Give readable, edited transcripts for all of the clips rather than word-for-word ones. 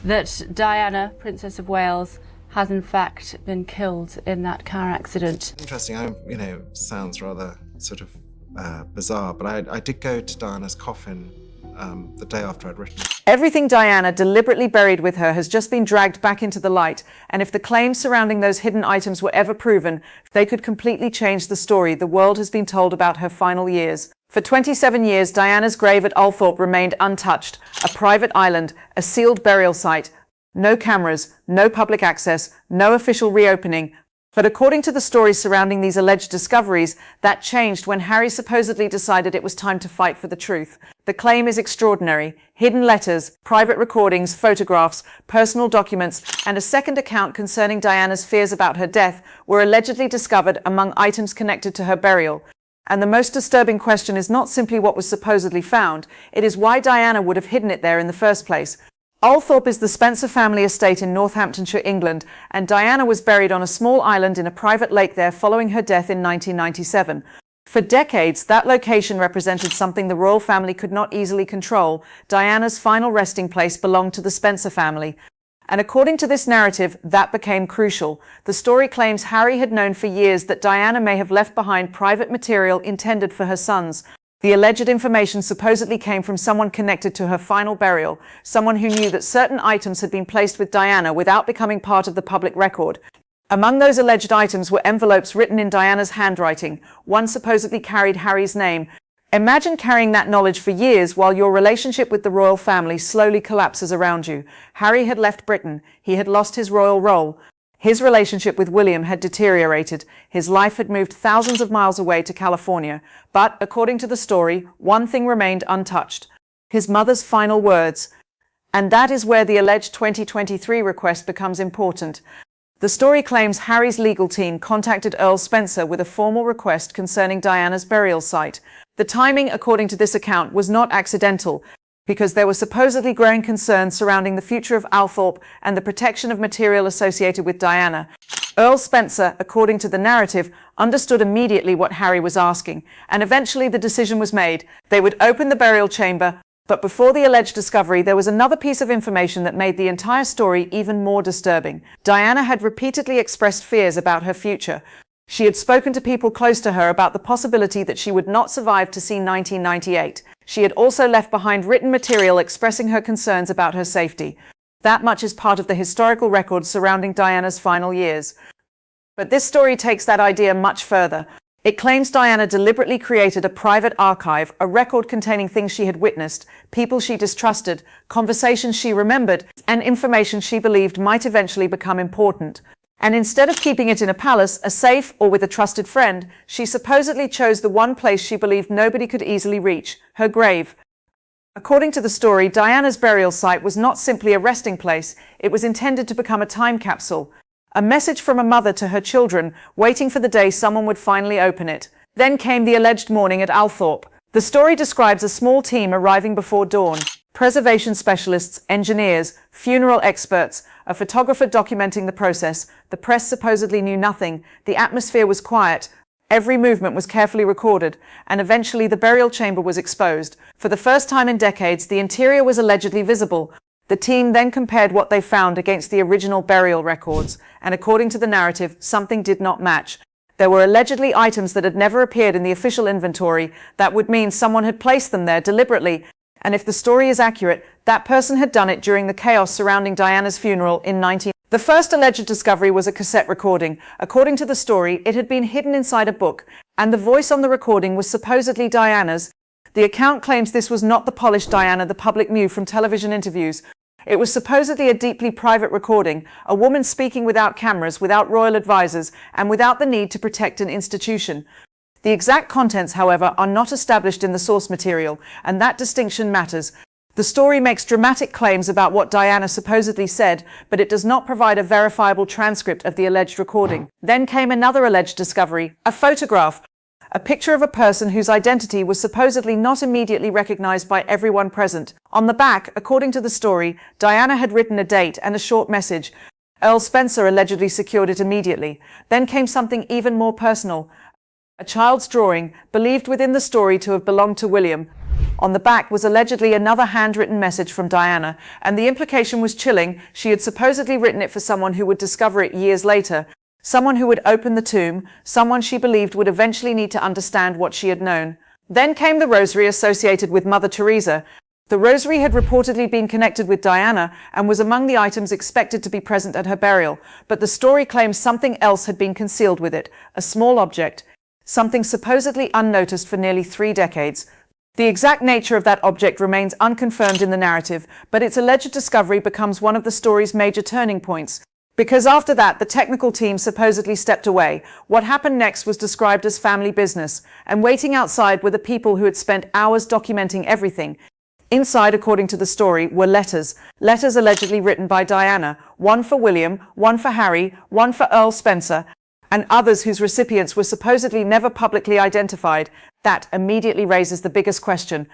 that Diana, Princess of Wales, has in fact been killed in that car accident. Interesting. Sounds rather sort of bizarre, but I did go to Diana's coffin the day after I'd written it. Everything Diana deliberately buried with her has just been dragged back into the light, and if the claims surrounding those hidden items were ever proven, they could completely change the story the world has been told about her final years. For 27 years, Diana's grave at Althorp remained untouched, a private island, a sealed burial site. No cameras, no public access, no official reopening. But according to the stories surrounding these alleged discoveries, that changed when Harry supposedly decided it was time to fight for the truth. The claim is extraordinary. Hidden letters, private recordings, photographs, personal documents, and a second account concerning Diana's fears about her death were allegedly discovered among items connected to her burial. And the most disturbing question is not simply what was supposedly found, it is why Diana would have hidden it there in the first place. Althorp is the Spencer family estate in Northamptonshire, England, and Diana was buried on a small island in a private lake there following her death in 1997. For decades, that location represented something the royal family could not easily control. Diana's final resting place belonged to the Spencer family. And according to this narrative, that became crucial. The story claims Harry had known for years that Diana may have left behind private material intended for her sons. The alleged information supposedly came from someone connected to her final burial, someone who knew that certain items had been placed with Diana without becoming part of the public record. Among those alleged items were envelopes written in Diana's handwriting. One supposedly carried Harry's name. Imagine carrying that knowledge for years while your relationship with the royal family slowly collapses around you. Harry had left Britain. He had lost his royal role. His relationship with William had deteriorated. His life had moved thousands of miles away to California. But, according to the story, one thing remained untouched. His mother's final words. And that is where the alleged 2023 request becomes important. The story claims Harry's legal team contacted Earl Spencer with a formal request concerning Diana's burial site. The timing, according to this account, was not accidental, because there were supposedly growing concerns surrounding the future of Althorp and the protection of material associated with Diana. Earl Spencer, according to the narrative, understood immediately what Harry was asking, and eventually the decision was made. They would open the burial chamber, but before the alleged discovery, there was another piece of information that made the entire story even more disturbing. Diana had repeatedly expressed fears about her future. She had spoken to people close to her about the possibility that she would not survive to see 1998. She had also left behind written material expressing her concerns about her safety. That much is part of the historical record surrounding Diana's final years. But this story takes that idea much further. It claims Diana deliberately created a private archive, a record containing things she had witnessed, people she distrusted, conversations she remembered, and information she believed might eventually become important. And instead of keeping it in a palace, a safe, or with a trusted friend, she supposedly chose the one place she believed nobody could easily reach, her grave. According to the story, Diana's burial site was not simply a resting place, it was intended to become a time capsule. A message from a mother to her children, waiting for the day someone would finally open it. Then came the alleged morning at Althorp. The story describes a small team arriving before dawn. Preservation specialists, engineers, funeral experts, a photographer documenting the process. The press supposedly knew nothing. The atmosphere was quiet. Every movement was carefully recorded, and eventually the burial chamber was exposed. For the first time in decades, the interior was allegedly visible. The team then compared what they found against the original burial records, and according to the narrative, something did not match. There were allegedly items that had never appeared in the official inventory. That would mean someone had placed them there deliberately. And if the story is accurate, that person had done it during the chaos surrounding Diana's funeral in 19... The first alleged discovery was a cassette recording. According to the story, it had been hidden inside a book, and the voice on the recording was supposedly Diana's. The account claims this was not the polished Diana the public knew from television interviews. It was supposedly a deeply private recording, a woman speaking without cameras, without royal advisors, and without the need to protect an institution. The exact contents, however, are not established in the source material, and that distinction matters. The story makes dramatic claims about what Diana supposedly said, but it does not provide a verifiable transcript of the alleged recording. Then came another alleged discovery, a photograph, a picture of a person whose identity was supposedly not immediately recognized by everyone present. On the back, according to the story, Diana had written a date and a short message. Earl Spencer allegedly secured it immediately. Then came something even more personal. A child's drawing, believed within the story to have belonged to William. On the back was allegedly another handwritten message from Diana, and the implication was chilling. She had supposedly written it for someone who would discover it years later, someone who would open the tomb, someone she believed would eventually need to understand what she had known. Then came the rosary associated with Mother Teresa. The rosary had reportedly been connected with Diana and was among the items expected to be present at her burial, but the story claims something else had been concealed with it, a small object, something supposedly unnoticed for nearly 3 decades. The exact nature of that object remains unconfirmed in the narrative, but its alleged discovery becomes one of the story's major turning points. Because after that, the technical team supposedly stepped away. What happened next was described as family business, and waiting outside were the people who had spent hours documenting everything. Inside, according to the story, were letters allegedly written by Diana, one for William, one for Harry, one for Earl Spencer, and others whose recipients were supposedly never publicly identified. That immediately raises the biggest question.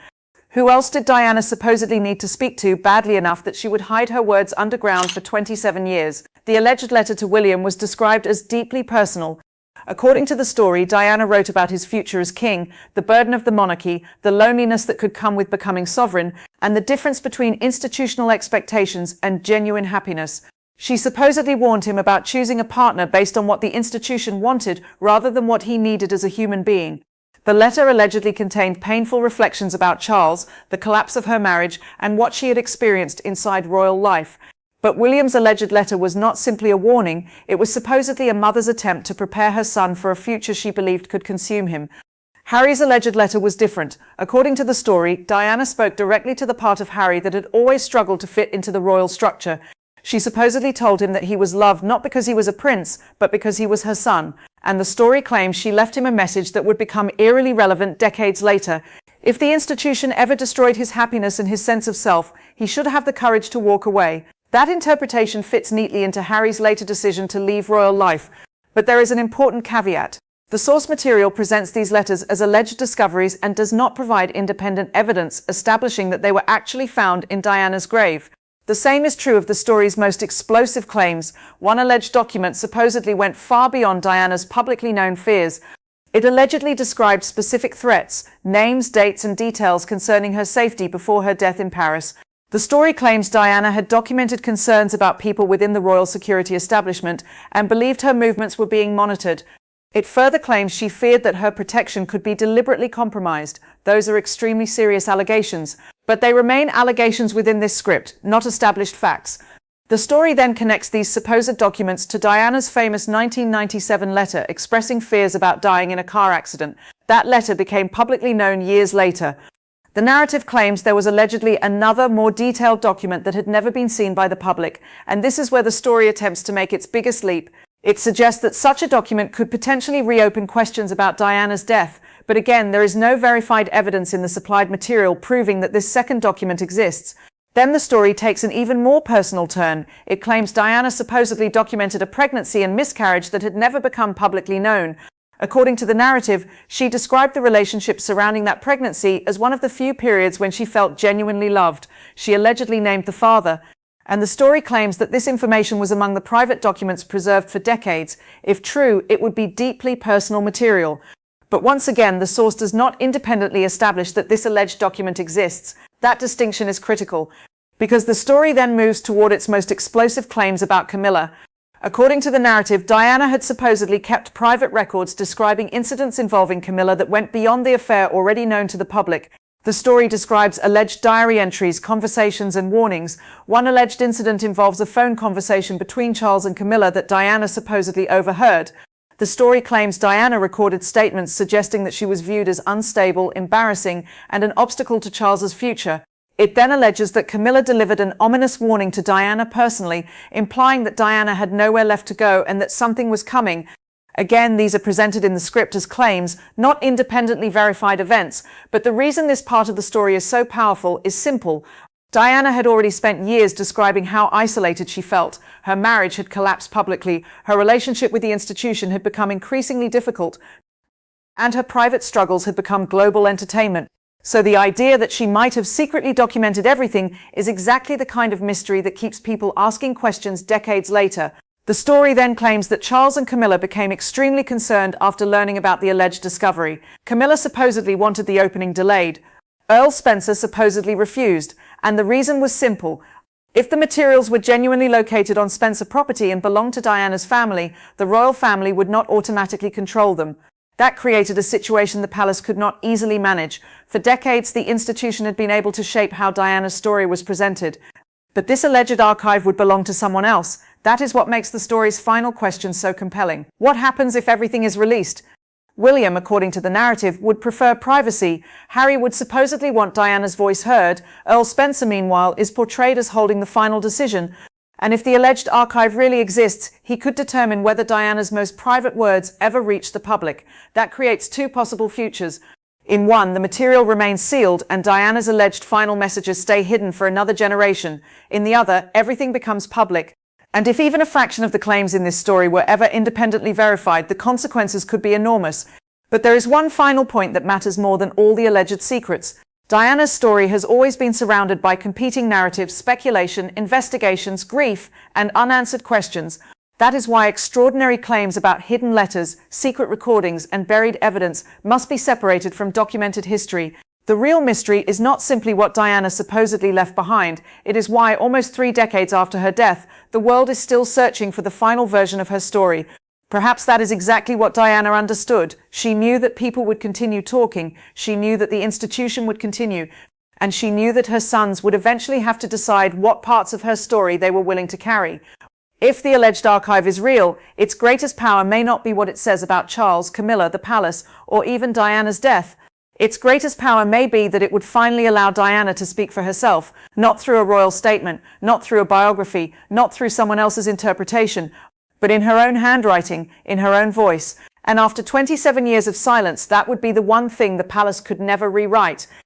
Who else did Diana supposedly need to speak to badly enough that she would hide her words underground for 27 years? The alleged letter to William was described as deeply personal. According to the story, Diana wrote about his future as king, the burden of the monarchy, the loneliness that could come with becoming sovereign, and the difference between institutional expectations and genuine happiness. She supposedly warned him about choosing a partner based on what the institution wanted rather than what he needed as a human being. The letter allegedly contained painful reflections about Charles, the collapse of her marriage, and what she had experienced inside royal life. But William's alleged letter was not simply a warning, it was supposedly a mother's attempt to prepare her son for a future she believed could consume him. Harry's alleged letter was different. According to the story, Diana spoke directly to the part of Harry that had always struggled to fit into the royal structure. She supposedly told him that he was loved not because he was a prince, but because he was her son. And the story claims she left him a message that would become eerily relevant decades later. If the institution ever destroyed his happiness and his sense of self, he should have the courage to walk away. That interpretation fits neatly into Harry's later decision to leave royal life. But there is an important caveat. The source material presents these letters as alleged discoveries and does not provide independent evidence establishing that they were actually found in Diana's grave. The same is true of the story's most explosive claims. One alleged document supposedly went far beyond Diana's publicly known fears. It allegedly described specific threats, names, dates, and details concerning her safety before her death in Paris. The story claims Diana had documented concerns about people within the royal security establishment and believed her movements were being monitored. It further claims she feared that her protection could be deliberately compromised. Those are extremely serious allegations, but they remain allegations within this script, not established facts. The story then connects these supposed documents to Diana's famous 1997 letter expressing fears about dying in a car accident. That letter became publicly known years later. The narrative claims there was allegedly another, more detailed document that had never been seen by the public, and this is where the story attempts to make its biggest leap. It suggests that such a document could potentially reopen questions about Diana's death, but again, there is no verified evidence in the supplied material proving that this second document exists. Then the story takes an even more personal turn. It claims Diana supposedly documented a pregnancy and miscarriage that had never become publicly known. According to the narrative, she described the relationship surrounding that pregnancy as one of the few periods when she felt genuinely loved. She allegedly named the father, and the story claims that this information was among the private documents preserved for decades. If true, it would be deeply personal material. But once again, the source does not independently establish that this alleged document exists. That distinction is critical, because the story then moves toward its most explosive claims about Camilla. According to the narrative, Diana had supposedly kept private records describing incidents involving Camilla that went beyond the affair already known to the public. The story describes alleged diary entries, conversations, and warnings. One alleged incident involves a phone conversation between Charles and Camilla that Diana supposedly overheard. The story claims Diana recorded statements suggesting that she was viewed as unstable, embarrassing, and an obstacle to Charles's future. It then alleges that Camilla delivered an ominous warning to Diana personally, implying that Diana had nowhere left to go and that something was coming. Again, these are presented in the script as claims, not independently verified events, but the reason this part of the story is so powerful is simple. Diana had already spent years describing how isolated she felt. Her marriage had collapsed publicly, her relationship with the institution had become increasingly difficult, and her private struggles had become global entertainment. So the idea that she might have secretly documented everything is exactly the kind of mystery that keeps people asking questions decades later. The story then claims that Charles and Camilla became extremely concerned after learning about the alleged discovery. Camilla supposedly wanted the opening delayed. Earl Spencer supposedly refused, and the reason was simple. If the materials were genuinely located on Spencer property and belonged to Diana's family, the royal family would not automatically control them. That created a situation the palace could not easily manage. For decades, the institution had been able to shape how Diana's story was presented. But this alleged archive would belong to someone else. That is what makes the story's final question so compelling. What happens if everything is released? William, according to the narrative, would prefer privacy. Harry would supposedly want Diana's voice heard. Earl Spencer, meanwhile, is portrayed as holding the final decision. And if the alleged archive really exists, he could determine whether Diana's most private words ever reached the public. That creates two possible futures. In one, the material remains sealed and Diana's alleged final messages stay hidden for another generation. In the other, everything becomes public. And if even a fraction of the claims in this story were ever independently verified, the consequences could be enormous. But there is one final point that matters more than all the alleged secrets. Diana's story has always been surrounded by competing narratives, speculation, investigations, grief, and unanswered questions. That is why extraordinary claims about hidden letters, secret recordings, and buried evidence must be separated from documented history. The real mystery is not simply what Diana supposedly left behind. It is why, almost 3 decades after her death, the world is still searching for the final version of her story. Perhaps that is exactly what Diana understood. She knew that people would continue talking, she knew that the institution would continue, and she knew that her sons would eventually have to decide what parts of her story they were willing to carry. If the alleged archive is real, its greatest power may not be what it says about Charles, Camilla, the palace, or even Diana's death. Its greatest power may be that it would finally allow Diana to speak for herself, not through a royal statement, not through a biography, not through someone else's interpretation, but in her own handwriting, in her own voice. And after 27 years of silence, that would be the one thing the palace could never rewrite.